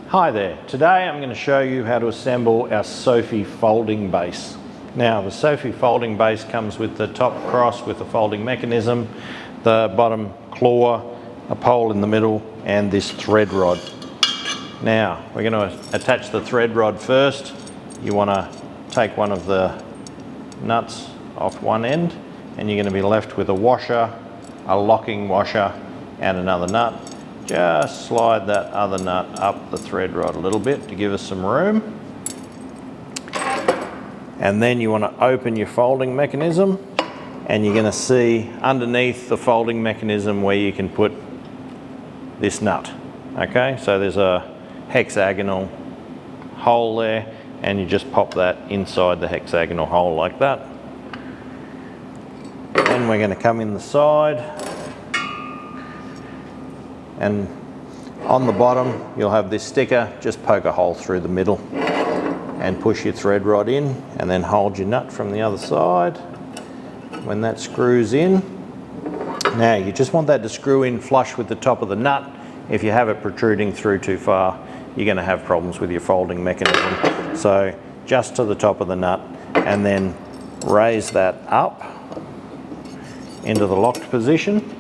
Hi there, today I'm going to show you how to assemble our Sophie folding base. Now the Sophie folding base comes with the top cross with a folding mechanism, the bottom claw, a pole in the middle and this thread rod. Now we're going to attach the thread rod first. You want to take one of the nuts off one end and you're going to be left with a washer, a locking washer and another nut. Just slide that other nut up the thread rod a little bit to give us some room. And then you want to open your folding mechanism and you're going to see underneath the folding mechanism where you can put this nut. Okay, so there's a hexagonal hole there and you just pop that inside the hexagonal hole like that. Then we're going to come in the side. And on the bottom you'll have this sticker. Just poke a hole through the middle and push your thread rod in and then hold your nut from the other side. When that screws in, now you just want that to screw in flush with the top of the nut. If you have it protruding through too far, you're going to have problems with your folding mechanism. So just to the top of the nut and then raise that up into the locked position,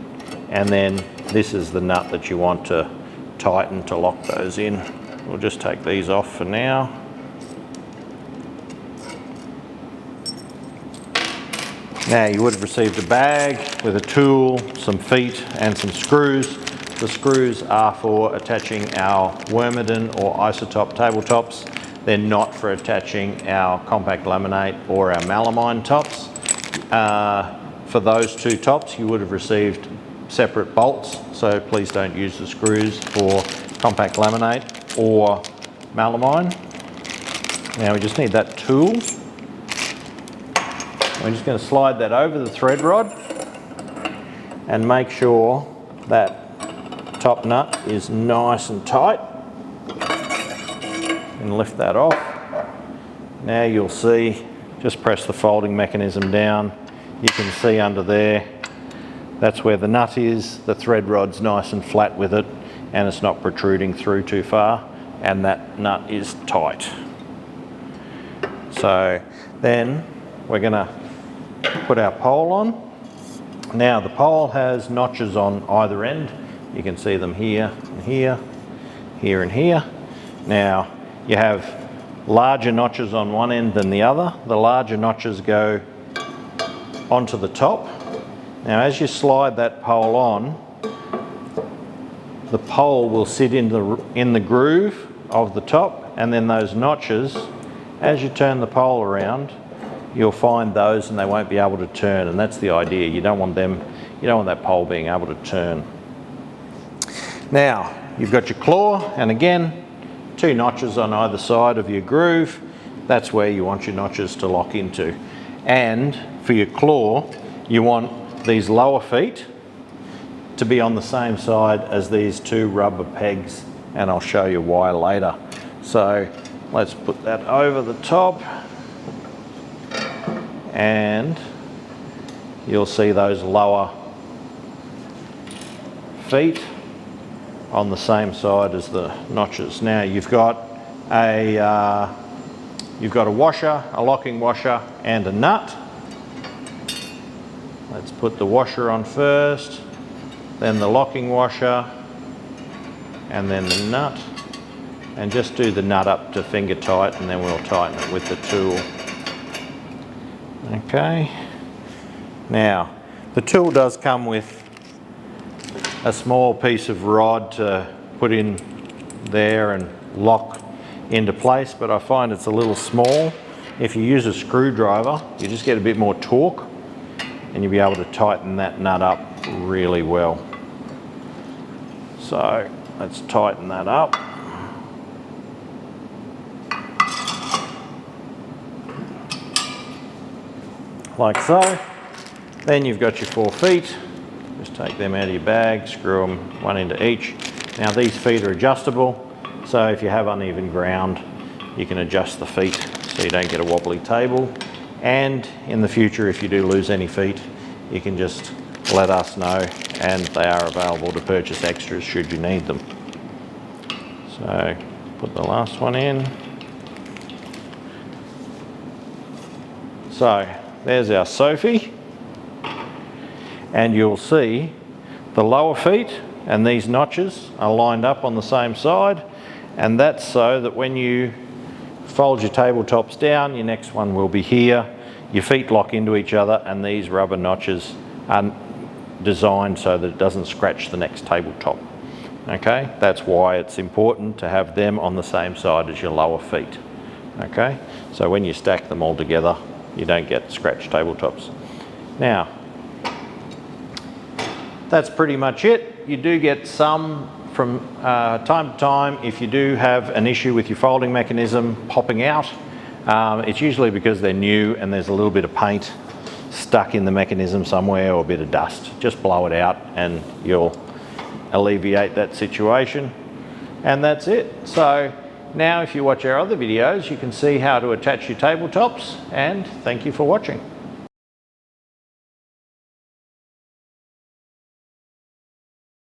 and then this is the nut that you want to tighten to lock those in. We'll just take these off for now. Now you would have received a bag with a tool, some feet and some screws. The screws are for attaching our Wormeden or Isotop tabletops. They're not for attaching our compact laminate or our melamine tops. For those two tops you would have received separate bolts, so please don't use the screws for compact laminate or melamine. Now we just need that tool. We're just going to slide that over the thread rod and make sure that top nut is nice and tight, and lift that off. Now you'll see, just press the folding mechanism down. You can see under there, that's where the nut is. The thread rod's nice and flat with it and it's not protruding through too far, and that nut is tight. So then we're going to put our pole on. Now the pole has notches on either end. You can see them here and here, here and here. Now you have larger notches on one end than the other. The larger notches go onto the top. Now as you slide that pole on, the pole will sit in the groove of the top, and then those notches, as you turn the pole around, you'll find those and they won't be able to turn, and that's the idea. You don't want that pole being able to turn. Now you've got your claw, and again, two notches on either side of your groove. That's where you want your notches to lock into. And for your claw, you want these lower feet to be on the same side as these two rubber pegs, and I'll show you why later. So let's put that over the top and you'll see those lower feet on the same side as the notches. Now you've got a washer, a locking washer and a nut. Let's put the washer on first, then the locking washer, and then the nut. And just do the nut up to finger tight, and then we'll tighten it with the tool. Okay. Now, the tool does come with a small piece of rod to put in there and lock into place, but I find it's a little small. If you use a screwdriver, you just get a bit more torque, and you'll be able to tighten that nut up really well. So let's tighten that up. Like so. Then you've got your 4 feet. Just take them out of your bag, screw them one into each. Now these feet are adjustable, so if you have uneven ground, you can adjust the feet so you don't get a wobbly table. And in the future, if you do lose any feet, you can just let us know, and they are available to purchase extras should you need them. So Put the last one in. So there's our Sophie, and you'll see the lower feet and these notches are lined up on the same side, and that's so that when you fold your tabletops down, your next one will be here, your feet lock into each other, and these rubber notches are designed so that it doesn't scratch the next tabletop. Okay, that's why it's important to have them on the same side as your lower feet. Okay, so when you stack them all together, you don't get scratched tabletops. Now, that's pretty much it. You do get some from time to time if you do have an issue with your folding mechanism popping out. It's usually because they're new and there's a little bit of paint stuck in the mechanism somewhere or a bit of dust. Just blow it out and you'll alleviate that situation. And that's it. So now if you watch our other videos, you can see how to attach your tabletops, and thank you for watching.